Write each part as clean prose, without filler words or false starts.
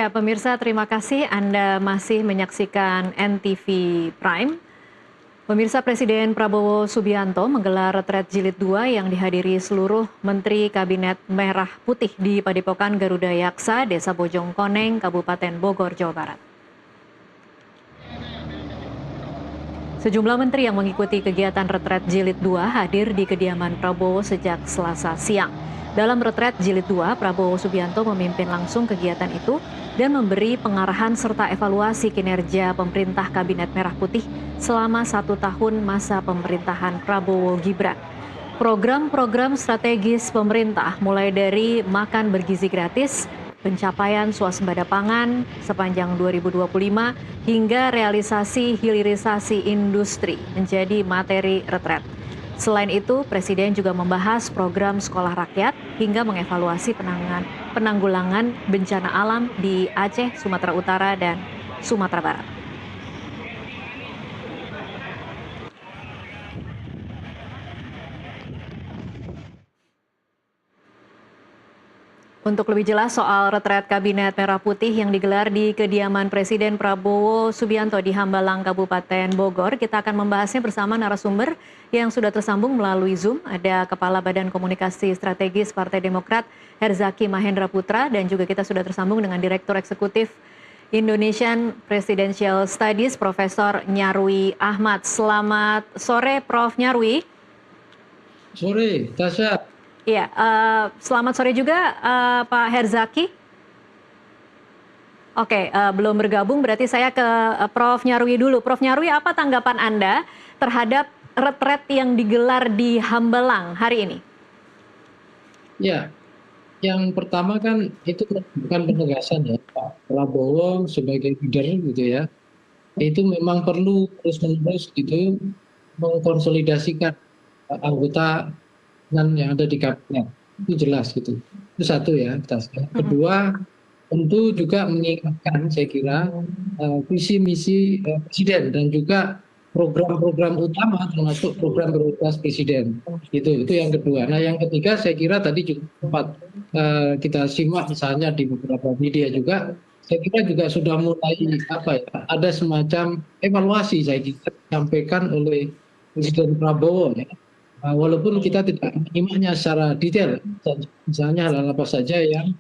Ya, pemirsa, terima kasih Anda masih menyaksikan NTV Prime. Pemirsa, Presiden Prabowo Subianto menggelar retret jilid 2 yang dihadiri seluruh Menteri Kabinet Merah Putih di Padepokan Garuda Yaksa, Desa Bojongkoneng, Kabupaten Bogor, Jawa Barat. Sejumlah menteri yang mengikuti kegiatan retret jilid 2 hadir di kediaman Prabowo sejak Selasa siang. Dalam retret jilid 2, Prabowo Subianto memimpin langsung kegiatan itu dan memberi pengarahan serta evaluasi kinerja pemerintah Kabinet Merah Putih selama 1 tahun masa pemerintahan Prabowo Gibran. Program-program strategis pemerintah mulai dari makan bergizi gratis, pencapaian swasembada pangan sepanjang 2025 hingga realisasi hilirisasi industri menjadi materi retret. Selain itu, Presiden juga membahas program sekolah rakyat hingga mengevaluasi penanggulangan bencana alam di Aceh, Sumatera Utara, dan Sumatera Barat. Untuk lebih jelas soal retret Kabinet Merah Putih yang digelar di kediaman Presiden Prabowo Subianto di Hambalang, Kabupaten Bogor, kita akan membahasnya bersama narasumber yang sudah tersambung melalui Zoom. Ada Kepala Badan Komunikasi Strategis Partai Demokrat, Herzaki Mahendra Putra, dan juga kita sudah tersambung dengan Direktur Eksekutif Indonesian Presidential Studies, Profesor Nyarwi Ahmad. Selamat sore, Prof. Nyarwi. Sore, Tasya. Iya, selamat sore juga Pak Herzaki. Oke, belum bergabung, berarti saya ke Prof. Nyarwi dulu. Prof. Nyarwi, apa tanggapan Anda terhadap retret yang digelar di Hambalang hari ini? Ya, yang pertama kan itu bukan penegasan ya, Pak Prabowo sebagai leader gitu ya. Itu memang perlu terus-menerus gitu mengkonsolidasikan anggota yang ada di kabinet. Itu jelas gitu. Itu satu ya, Tasya. Kedua, tentu juga mengingatkan saya kira visi misi presiden dan juga program-program utama termasuk program prioritas presiden. Itu yang kedua. Nah, yang ketiga saya kira tadi juga sempat kita simak misalnya di beberapa media juga, saya kira juga sudah mulai ada semacam evaluasi saya kira disampaikan oleh Presiden Prabowo ya. Walaupun kita tidak menyimaknya secara detail, misalnya hal-hal apa saja yang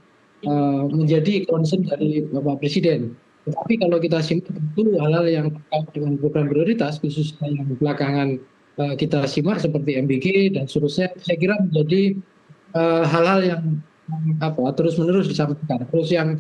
menjadi concern dari Bapak Presiden. Tetapi kalau kita simak tentu hal-hal yang terkait dengan program prioritas, khususnya yang belakangan kita simak seperti MBG dan seterusnya, saya kira menjadi hal-hal yang terus-menerus disampaikan. Terus yang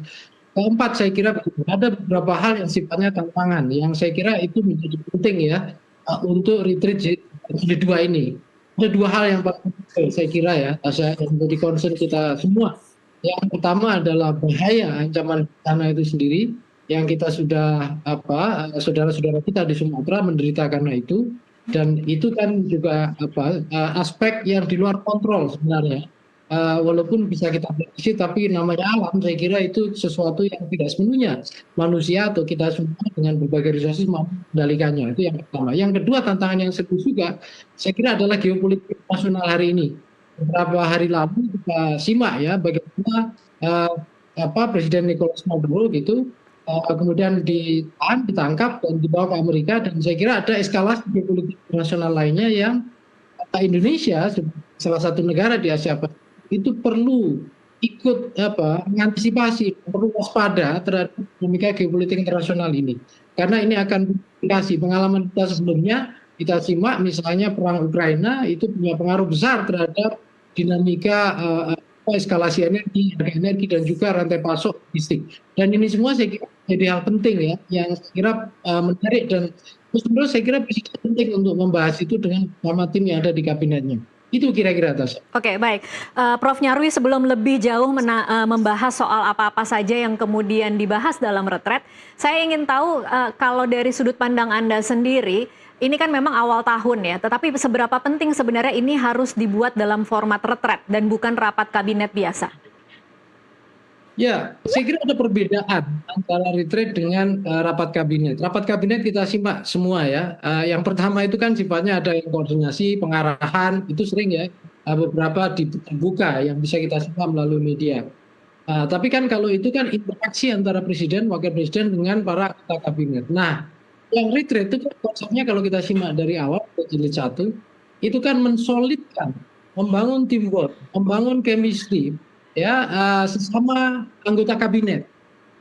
keempat, saya kira ada beberapa hal yang sifatnya tantangan, yang saya kira itu menjadi penting ya untuk retreat jilid 2 ini. Ada dua hal yang paling penting saya kira ya, yang menjadi concern kita semua. Yang pertama adalah bahaya ancaman bencana itu sendiri, yang kita sudah saudara-saudara kita di Sumatera menderita karena itu, dan itu kan juga aspek yang di luar kontrol sebenarnya. Walaupun bisa kita prediksi, tapi namanya alam, saya kira itu sesuatu yang tidak sepenuhnya manusia atau kita semua dengan berbagai resources mampu mengendalikannya. Itu yang pertama. Yang kedua, tantangan yang serius juga, saya kira adalah geopolitik nasional hari ini. Beberapa hari lalu kita simak ya bagaimana Presiden Nicolas Maduro gitu kemudian ditahan, ditangkap dan dibawa ke Amerika, dan saya kira ada eskalasi geopolitik nasional lainnya yang Indonesia salah satu negara di Asia itu perlu ikut mengantisipasi, perlu waspada terhadap dinamika geopolitik internasional ini, karena ini akan berimplikasi. Pengalaman kita sebelumnya kita simak misalnya perang Ukraina itu punya pengaruh besar terhadap dinamika eskalasi energi, harga energi, dan juga rantai pasok logistik. Dan ini semua saya kira jadi hal penting ya, yang saya kira menarik, dan terus saya kira penting untuk membahas itu dengan sama tim yang ada di kabinetnya. Itu kira-kira atas. Oke, baik. Prof. Nyarwi, sebelum lebih jauh membahas soal apa-apa saja yang kemudian dibahas dalam retret, saya ingin tahu kalau dari sudut pandang Anda sendiri, ini kan memang awal tahun ya, tetapi seberapa penting sebenarnya ini harus dibuat dalam format retret dan bukan rapat kabinet biasa? Ya, saya kira ada perbedaan antara retreat dengan rapat kabinet. Rapat kabinet kita simak semua ya. Yang pertama itu kan sifatnya ada yang koordinasi, pengarahan, itu sering ya beberapa dibuka yang bisa kita simak melalui media. Tapi kan kalau itu kan interaksi antara presiden, wakil presiden dengan para anggota kabinet. Nah, yang retreat itu kan konsepnya kalau kita simak dari awal ke jilid 1, itu kan mensolidkan, membangun teamwork, membangun chemistry, ya sesama anggota kabinet,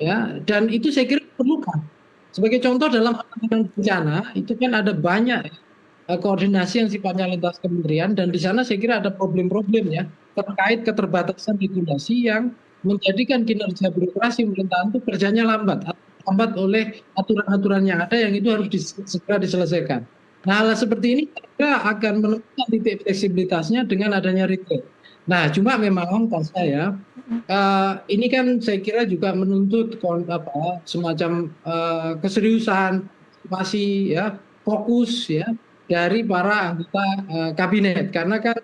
ya. Dan itu saya kira diperlukan. Sebagai contoh dalam penanganan bencana itu kan ada banyak koordinasi yang sifatnya lintas kementerian dan di sana saya kira ada problem-problem ya terkait keterbatasan regulasi yang menjadikan kinerja birokrasi pemerintahan itu kerjanya lambat oleh aturan-aturan yang ada yang itu harus segera diselesaikan. Nah, hal seperti ini kita akan menemukan titik fleksibilitasnya dengan adanya retail. Nah, cuma memang kalau saya ini kan saya kira juga menuntut semacam keseriusan, masih ya fokus ya dari para anggota kabinet karena kan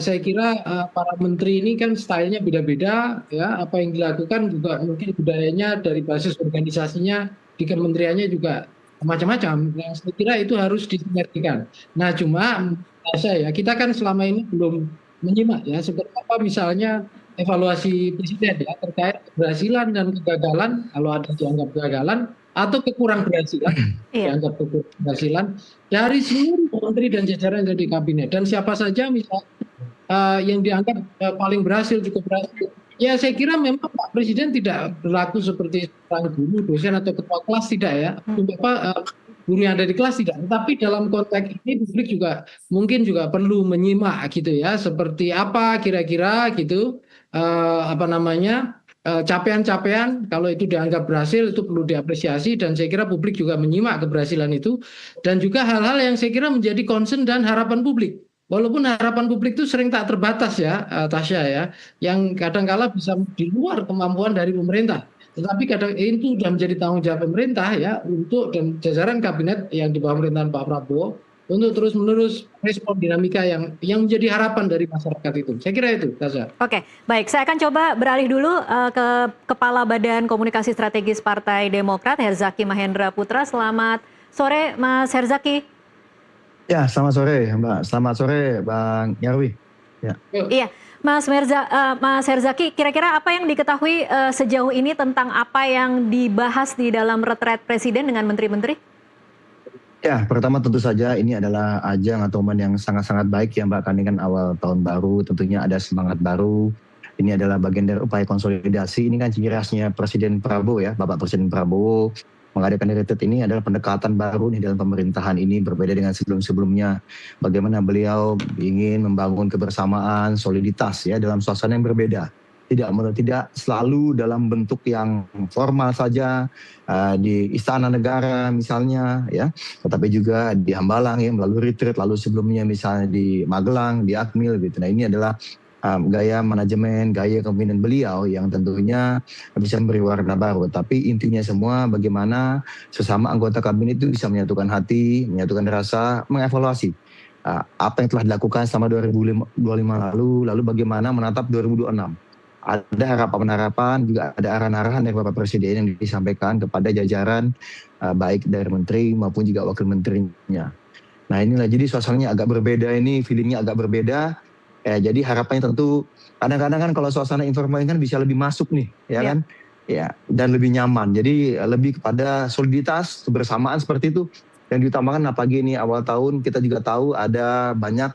saya kira para menteri ini kan stylenya beda-beda ya apa yang dilakukan juga mungkin budayanya dari basis organisasinya di kementeriannya juga macam-macam. Nah, saya kira itu harus disinergikan. Nah, cuma menurut saya kita kan selama ini belum menyimak ya seperti apa misalnya evaluasi presiden ya terkait keberhasilan dan kegagalan kalau ada dianggap kegagalan atau kekurang berhasilan Iya. dianggap keberhasilan dari seluruh menteri dan jajaran yang ada di kabinet dan siapa saja misalnya yang dianggap paling berhasil cukup berhasil. Ya saya kira memang Pak Presiden tidak berlaku seperti seorang guru, dosen atau ketua kelas tidak ya. Guru yang ada di kelas tidak. Tetapi dalam konteks ini publik juga mungkin juga perlu menyimak gitu ya. Seperti apa kira-kira gitu apa namanya capaian-capaian kalau itu dianggap berhasil itu perlu diapresiasi dan saya kira publik juga menyimak keberhasilan itu dan juga hal-hal yang saya kira menjadi concern dan harapan publik. Walaupun harapan publik itu sering tak terbatas ya, Tasya ya, yang kadangkala bisa di luar kemampuan dari pemerintah. Tetapi kadang itu sudah menjadi tanggung jawab pemerintah ya untuk dan jajaran kabinet yang di bawah pemerintahan Pak Prabowo untuk terus-menerus respon dinamika yang menjadi harapan dari masyarakat itu. Saya kira itu, Tasya. Oke, baik. Saya akan coba beralih dulu ke Kepala Badan Komunikasi Strategis Partai Demokrat, Herzaki Mahendra Putra. Selamat sore, Mas Herzaki. Ya, selamat sore Mbak. Selamat sore Bang Nyarwi. Ya. Iya, Mas Herzaki, kira-kira apa yang diketahui sejauh ini tentang apa yang dibahas di dalam retret Presiden dengan menteri-menteri? Ya, pertama tentu saja ini adalah ajang atau momen yang sangat-sangat baik ya Mbak. Karena kan awal tahun baru, tentunya ada semangat baru. Ini adalah bagian dari upaya konsolidasi. Ini kan ciri khasnya Presiden Prabowo ya, Bapak Presiden Prabowo. Mengadakan retret ini adalah pendekatan baru nih dalam pemerintahan ini berbeda dengan sebelum-sebelumnya. Bagaimana beliau ingin membangun kebersamaan, soliditas ya dalam suasana yang berbeda. Tidak selalu dalam bentuk yang formal saja di Istana Negara misalnya ya, tetapi juga di Hambalang ya melalui retreat, lalu sebelumnya misalnya di Magelang, di Akmil gitu. Nah ini adalah gaya manajemen, gaya kepemimpinan beliau yang tentunya bisa memberi warna baru. Tapi intinya semua bagaimana sesama anggota kabinet itu bisa menyatukan hati, menyatukan rasa, mengevaluasi apa yang telah dilakukan selama 2025 lalu bagaimana menatap 2026. Ada harapan-harapan, juga ada arahan-arahan dari Bapak Presiden yang disampaikan kepada jajaran baik dari menteri maupun juga wakil menterinya. Nah inilah jadi suasananya agak berbeda ini, feelingnya agak berbeda. Jadi harapannya tentu kadang-kadang kan kalau suasana informal kan bisa lebih masuk nih, ya kan? Ya, dan lebih nyaman. Jadi lebih kepada soliditas, kebersamaan seperti itu yang diutamakan. Apalagi ini awal tahun kita juga tahu ada banyak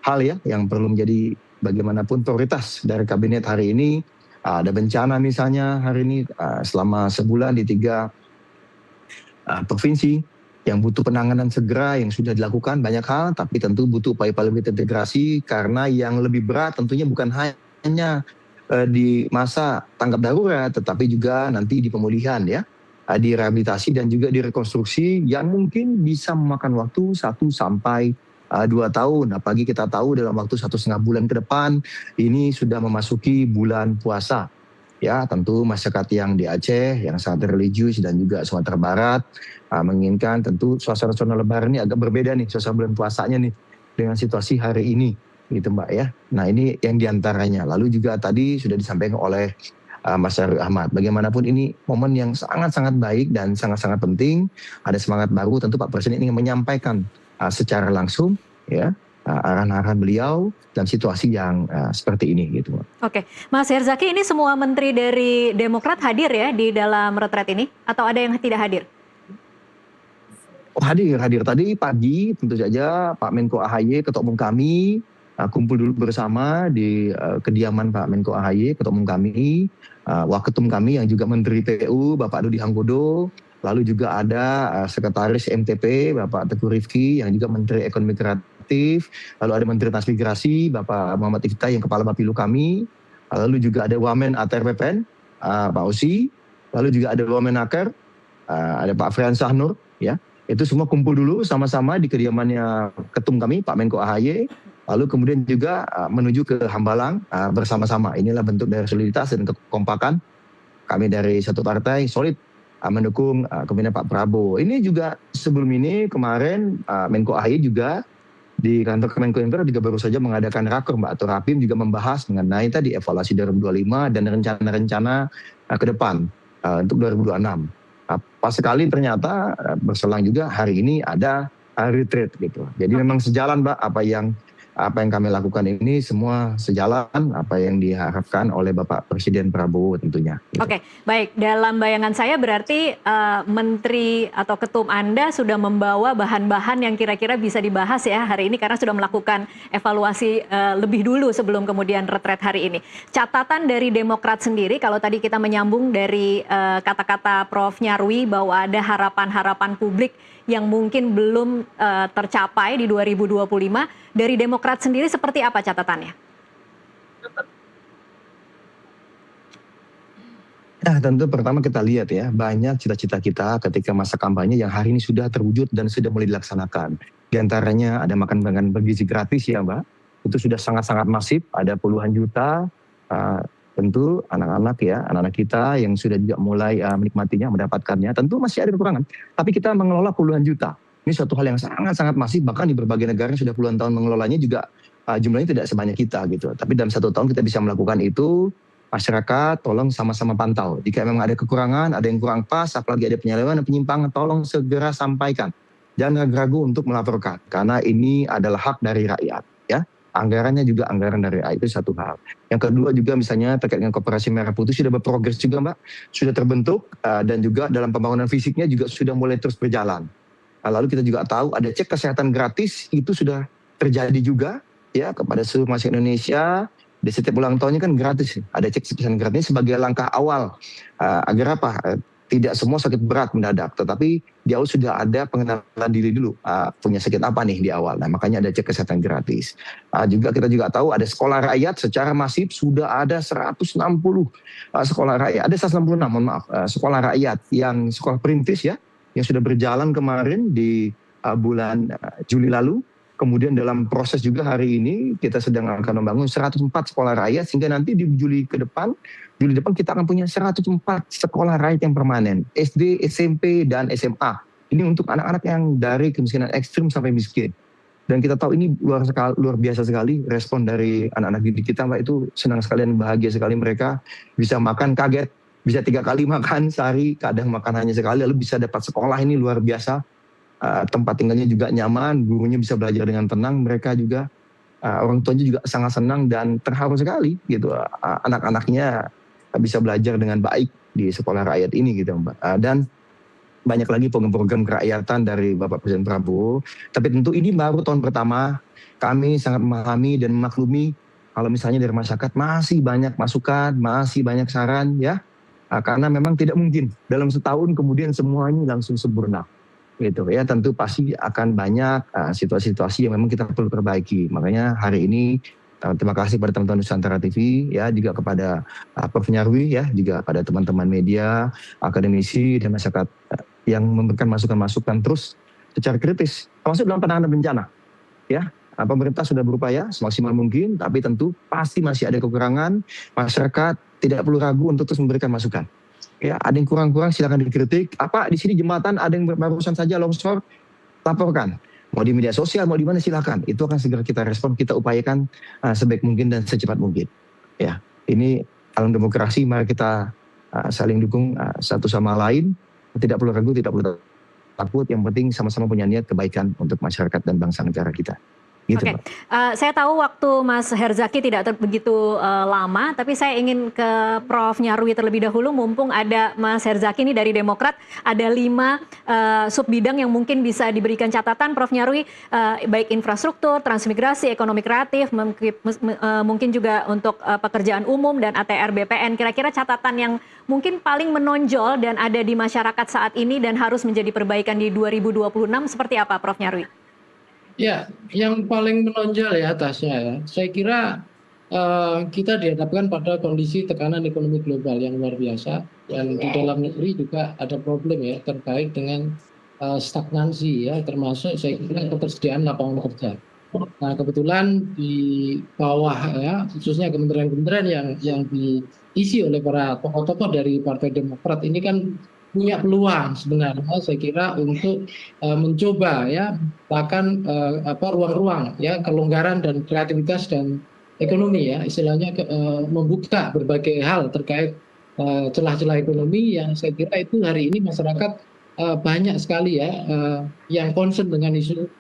hal ya yang perlu menjadi bagaimanapun prioritas dari kabinet hari ini. Ada bencana misalnya hari ini selama sebulan di 3 provinsi yang butuh penanganan segera yang sudah dilakukan banyak hal, tapi tentu butuh upaya-upaya lebih terintegrasi karena yang lebih berat tentunya bukan hanya di masa tanggap darurat, tetapi juga nanti di pemulihan ya, di rehabilitasi dan juga di rekonstruksi yang mungkin bisa memakan waktu 1 sampai 2 tahun. Apalagi kita tahu dalam waktu 1,5 bulan ke depan ini sudah memasuki bulan puasa. Ya, tentu masyarakat yang di Aceh yang sangat religius dan juga Sumatera Barat menginginkan tentu suasana lebaran ini agak berbeda nih, suasana bulan puasanya nih dengan situasi hari ini gitu Mbak ya. Nah ini yang diantaranya. Lalu juga tadi sudah disampaikan oleh Mas Nyarwi Ahmad. Bagaimanapun ini momen yang sangat-sangat baik dan sangat-sangat penting. Ada semangat baru tentu Pak Presiden ingin menyampaikan secara langsung ya arahan-arahan beliau dalam situasi yang seperti ini gitu. Oke, Mas Herzaki, ini semua menteri dari Demokrat hadir ya di dalam retret ini, atau ada yang tidak hadir? Oh, hadir tadi pagi tentu saja Pak Menko AHY, Ketua Umum kami, kumpul dulu bersama di kediaman Pak Menko AHY, Ketua Umum kami, Waketum kami yang juga Menteri PU, Bapak Dudi Hanggodo, lalu juga ada Sekretaris MTP, Bapak Teguh Rifki, yang juga Menteri Ekonomi Kreatif, lalu ada Menteri Transmigrasi, Bapak Muhammad Iftah yang Kepala Bapilu kami, lalu juga ada Wamen ATR BPN, Pak Osi, lalu juga ada Wamen Aker, ada Pak Frian Sahnur, ya. Itu semua kumpul dulu sama-sama di kediamannya ketum kami, Pak Menko AHY, lalu kemudian juga menuju ke Hambalang bersama-sama. Inilah bentuk dari soliditas dan kekompakan kami dari satu partai solid mendukung kepemimpinan Pak Prabowo. Ini juga sebelum ini kemarin Menko AHY juga di kantor Kemenkominfo juga baru saja mengadakan raker Mbak, atau Rapim juga membahas mengenai tadi evaluasi 2025 dan rencana-rencana ke depan untuk 2026. Pas sekali ternyata berselang juga hari ini ada retreat gitu. Jadi memang sejalan Mbak, apa yang kami lakukan ini semua sejalan apa yang diharapkan oleh Bapak Presiden Prabowo tentunya. Gitu. Oke, baik. Dalam bayangan saya berarti Menteri atau Ketum Anda sudah membawa bahan-bahan yang kira-kira bisa dibahas ya hari ini karena sudah melakukan evaluasi lebih dulu sebelum kemudian retret hari ini. Catatan dari Demokrat sendiri, kalau tadi kita menyambung dari kata-kata Prof. Nyarwi bahwa ada harapan-harapan publik yang mungkin belum tercapai di 2025, dari Demokrat sendiri seperti apa catatannya? Nah, tentu pertama kita lihat ya, banyak cita-cita kita ketika masa kampanye yang hari ini sudah terwujud dan sudah mulai dilaksanakan. Di antaranya ada makan bergizi gratis ya Mbak, itu sudah sangat-sangat masif, ada puluhan juta, tentu anak-anak kita yang sudah juga mulai menikmatinya, mendapatkannya, tentu masih ada kekurangan. Tapi kita mengelola puluhan juta. Ini suatu hal yang sangat-sangat masif, bahkan di berbagai negara yang sudah puluhan tahun mengelolanya juga jumlahnya tidak sebanyak kita gitu. Tapi dalam 1 tahun kita bisa melakukan itu, masyarakat tolong sama-sama pantau. Jika memang ada kekurangan, ada yang kurang pas, apalagi ada penyelewengan dan penyimpangan, tolong segera sampaikan. Jangan ragu-ragu untuk melaporkan, karena ini adalah hak dari rakyat. Ya. Anggarannya juga anggaran dari rakyat, itu satu hal. Yang kedua juga misalnya terkait dengan Koperasi Merah Putih sudah berprogres juga Mbak, sudah terbentuk dan juga dalam pembangunan fisiknya juga sudah mulai terus berjalan. Lalu kita juga tahu ada cek kesehatan gratis, itu sudah terjadi juga ya kepada seluruh masyarakat Indonesia. Di setiap ulang tahunnya kan gratis, ada cek kesehatan gratis sebagai langkah awal agar apa? Tidak semua sakit berat mendadak, tetapi di awal sudah ada pengenalan diri dulu, punya sakit apa nih di awal. Nah, makanya ada cek kesehatan gratis. Kita juga tahu ada sekolah rakyat secara masif sudah ada 160 sekolah rakyat, ada 166 mohon maaf, sekolah rakyat yang sekolah perintis ya, yang sudah berjalan kemarin di bulan Juli lalu. Kemudian dalam proses juga hari ini kita sedang akan membangun 104 sekolah rakyat sehingga nanti di Juli depan kita akan punya 104 sekolah rakyat yang permanen, SD, SMP, dan SMA. Ini untuk anak-anak yang dari kemiskinan ekstrim sampai miskin. Dan kita tahu ini luar biasa sekali respon dari anak-anak didik kita Mbak, itu senang sekali dan bahagia sekali mereka bisa makan kaget, bisa 3 kali makan sehari, kadang makan hanya sekali, lalu bisa dapat sekolah, ini luar biasa. Tempat tinggalnya juga nyaman, gurunya bisa belajar dengan tenang, mereka juga orang tuanya juga sangat senang dan terharu sekali gitu, anak-anaknya bisa belajar dengan baik di sekolah rakyat ini gitu Mbak. Dan banyak lagi program-program kerakyatan dari Bapak Presiden Prabowo. Tapi tentu ini baru tahun pertama, kami sangat memahami dan memaklumi kalau misalnya dari masyarakat masih banyak masukan, masih banyak saran ya, karena memang tidak mungkin dalam setahun kemudian semuanya langsung sempurna. Gitu ya, tentu pasti akan banyak situasi-situasi yang memang kita perlu perbaiki. Makanya hari ini terima kasih pada teman-teman Nusantara TV ya, juga kepada Prof. Nyarwi ya, juga pada teman-teman media, akademisi dan masyarakat yang memberikan masukan-masukan terus secara kritis termasuk dalam penanganan bencana ya. Pemerintah sudah berupaya semaksimal mungkin, tapi tentu pasti masih ada kekurangan. Masyarakat tidak perlu ragu untuk terus memberikan masukan. Ya, ada yang kurang-kurang silakan dikritik. Apa di sini jembatan ada yang barusan saja longsor, laporkan. Mau di media sosial, mau di mana silakan. Itu akan segera kita respon, kita upayakan sebaik mungkin dan secepat mungkin. Ya, ini dalam demokrasi mari kita saling dukung satu sama lain. Tidak perlu ragu, tidak perlu takut. Yang penting sama-sama punya niat kebaikan untuk masyarakat dan bangsa negara kita. gitu Oke, Mbak. saya tahu waktu Mas Herzaki tidak begitu lama, tapi saya ingin ke Prof. Nyarwi terlebih dahulu, mumpung ada Mas Herzaki ini dari Demokrat, ada 5 sub bidang yang mungkin bisa diberikan catatan, Prof. Nyarwi, baik infrastruktur, transmigrasi, ekonomi kreatif, mungkin juga untuk pekerjaan umum dan ATR BPN. Kira-kira catatan yang mungkin paling menonjol dan ada di masyarakat saat ini dan harus menjadi perbaikan di 2026 seperti apa, Prof. Nyarwi? Ya, yang paling menonjol ya atasnya ya, saya kira kita dihadapkan pada kondisi tekanan ekonomi global yang luar biasa, dan di dalam negeri juga ada problem ya terkait dengan stagnansi ya, termasuk saya kira ketersediaan lapangan kerja. Nah, kebetulan di bawah ya, khususnya kementerian-kementerian yang diisi oleh para tokoh-tokoh dari Partai Demokrat ini kan punya peluang sebenarnya saya kira untuk mencoba ya bahkan ruang-ruang ya kelonggaran dan kreativitas dan ekonomi ya istilahnya membuka berbagai hal terkait celah-celah ekonomi yang saya kira itu hari ini masyarakat banyak sekali ya yang concern dengan isu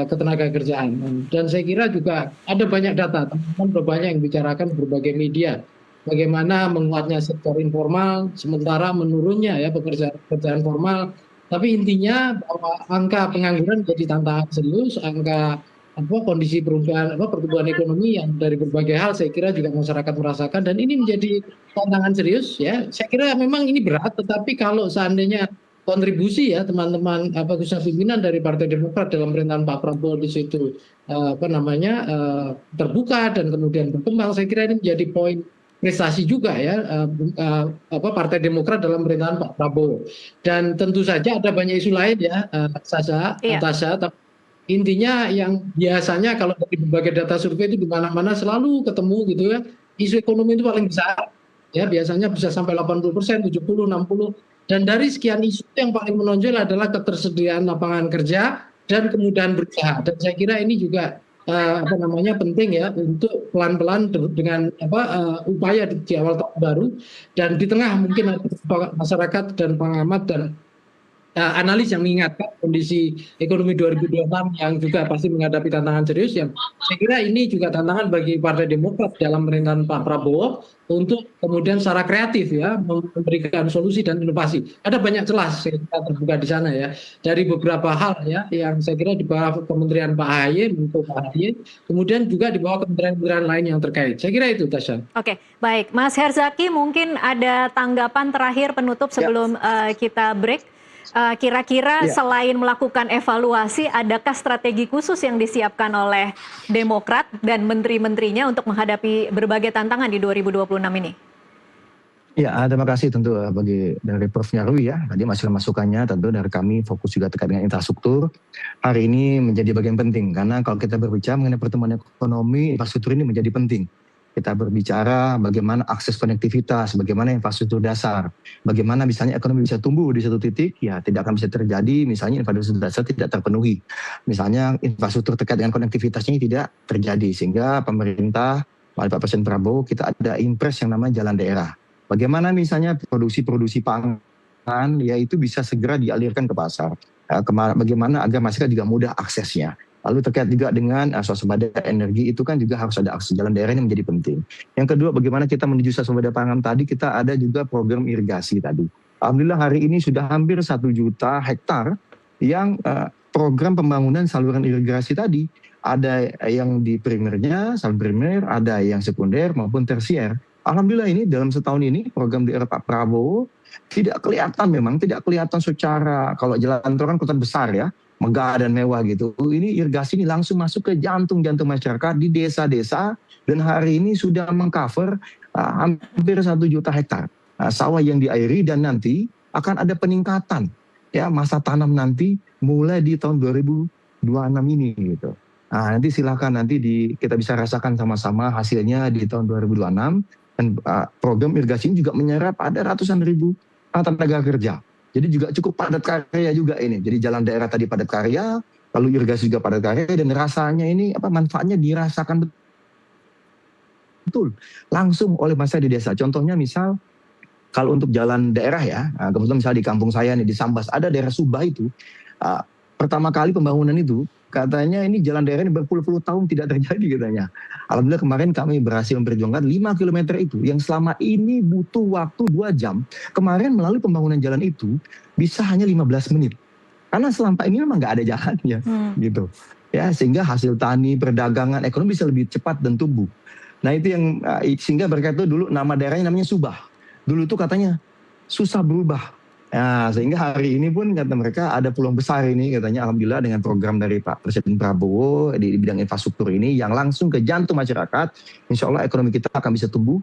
ketenaga kerjaan, dan saya kira juga ada banyak data teman-teman banyak yang bicarakan berbagai media bagaimana menguatnya sektor informal sementara menurunnya ya pekerjaan formal, tapi intinya bahwa angka pengangguran jadi tantangan serius, angka kondisi perubahan pertumbuhan ekonomi yang dari berbagai hal saya kira juga masyarakat merasakan dan ini menjadi tantangan serius ya. Saya kira memang ini berat, tetapi kalau seandainya kontribusi ya teman-teman khususnya pimpinan dari Partai Demokrat dalam pemerintahan Pak Prabowo di situ terbuka dan kemudian berkembang, saya kira ini menjadi poin prestasi juga ya Partai Demokrat dalam pemerintahan Pak Prabowo. Dan tentu saja ada banyak isu lain ya Sasa, Iya. Natasha, tapi intinya yang biasanya kalau dari berbagai data survei itu di mana-mana selalu ketemu gitu ya, isu ekonomi itu paling besar ya, biasanya bisa sampai 80%, 70, 60. Dan dari sekian isu yang paling menonjol adalah ketersediaan lapangan kerja dan kemudahan berusaha. Dan saya kira ini juga penting ya untuk pelan-pelan dengan upaya di awal tahun baru dan di tengah mungkin masyarakat dan pengamat dan analis yang mengingatkan kondisi ekonomi 2026 yang juga pasti menghadapi tantangan serius, yang saya kira ini juga tantangan bagi Partai Demokrat dalam pemerintahan Pak Prabowo untuk kemudian secara kreatif ya memberikan solusi dan inovasi. Ada banyak celah saya kira terbuka di sana ya dari beberapa hal ya yang saya kira di bawah Kementerian Pak AHY, untuk Pak AHY, kemudian juga di bawah kementerian-kementerian lain yang terkait. Saya kira itu, Tasya. Oke, baik. Mas Herzaki, mungkin ada tanggapan terakhir penutup sebelum kita break. Kira-kira selain melakukan evaluasi, adakah strategi khusus yang disiapkan oleh Demokrat dan menteri-menterinya untuk menghadapi berbagai tantangan di 2026 ini? Ya, terima kasih tentu dari Prof. Nyarwi ya. Tadi masukannya tentu dari kami fokus juga terkait dengan infrastruktur. Hari ini menjadi bagian penting karena kalau kita berbicara mengenai pertumbuhan ekonomi, infrastruktur ini menjadi penting. Kita berbicara bagaimana akses konektivitas, bagaimana infrastruktur dasar, bagaimana misalnya ekonomi bisa tumbuh di satu titik, ya tidak akan bisa terjadi misalnya infrastruktur dasar tidak terpenuhi. Misalnya infrastruktur terkait dengan konektivitasnya tidak terjadi, sehingga pemerintah, oleh Pak Presiden Prabowo, kita ada impres yang namanya jalan daerah. Bagaimana misalnya produksi pangan, ya itu bisa segera dialirkan ke pasar. Bagaimana agar masyarakat juga mudah aksesnya. Lalu terkait juga dengan swasembada energi itu kan juga harus ada akses jalan daerah, ini menjadi penting. Yang kedua, bagaimana kita menuju swasembada pangan tadi, kita ada juga program irigasi tadi. Alhamdulillah hari ini sudah hampir 1 juta hektar yang program pembangunan saluran irigasi tadi. Ada yang di primernya, saluran primer, ada yang sekunder maupun tersier. Alhamdulillah ini dalam setahun ini program di era Pak Prabowo tidak kelihatan secara, kalau jalan tol kan kota besar ya, megah dan mewah gitu. Ini irigasi ini langsung masuk ke jantung-jantung masyarakat di desa-desa dan hari ini sudah mengcover hampir 1 juta hektar sawah yang diairi, dan nanti akan ada peningkatan ya masa tanam nanti mulai di tahun 2026 ini gitu. Nah, nanti silakan kita bisa rasakan sama-sama hasilnya di tahun 2026, dan program irigasi ini juga menyerap ada ratusan ribu tenaga kerja. Jadi juga cukup padat karya juga ini. Jadi jalan daerah tadi padat karya, lalu irigasi juga padat karya, dan rasanya ini manfaatnya dirasakan betul langsung oleh masyarakat di desa. Contohnya misal kalau untuk jalan daerah ya, kebetulan misalnya di kampung saya nih di Sambas ada daerah Subah itu, pertama kali pembangunan itu katanya ini jalan daerah ini berpuluh-puluh tahun tidak terjadi katanya. Alhamdulillah kemarin kami berhasil memperjuangkan 5 km itu yang selama ini butuh waktu 2 jam. Kemarin melalui pembangunan jalan itu bisa hanya 15 menit. Karena selama ini memang nggak ada jalannya gitu. Ya, sehingga hasil tani, perdagangan, ekonomi bisa lebih cepat dan tumbuh. Nah itu yang sehingga mereka itu dulu nama daerahnya namanya Subah. Dulu itu katanya susah berubah. Nah, sehingga hari ini pun kata mereka ada peluang besar ini katanya alhamdulillah dengan program dari Pak Presiden Prabowo di bidang infrastruktur ini yang langsung ke jantung masyarakat. Insya Allah ekonomi kita akan bisa tumbuh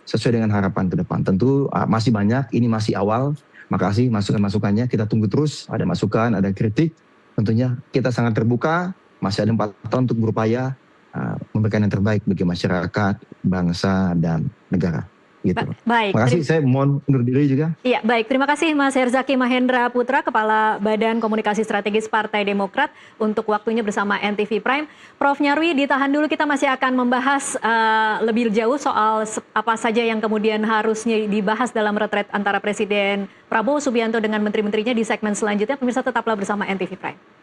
sesuai dengan harapan ke depan. Tentu masih banyak, ini masih awal. Makasih masukan-masukannya, kita tunggu terus. Ada masukan, ada kritik. Tentunya kita sangat terbuka, masih ada 4 tahun untuk berupaya memberikan yang terbaik bagi masyarakat, bangsa, dan negara. Gitu. Baik. Terima kasih, saya mohon undur diri juga. Iya, baik. Terima kasih Mas Herzaki Mahendra Putra, Kepala Badan Komunikasi Strategis Partai Demokrat untuk waktunya bersama NTV Prime. Prof. Nyarwi, ditahan dulu, kita masih akan membahas lebih jauh soal apa saja yang kemudian harusnya dibahas dalam retret antara Presiden Prabowo Subianto dengan menteri-menterinya di segmen selanjutnya. Pemirsa tetaplah bersama NTV Prime.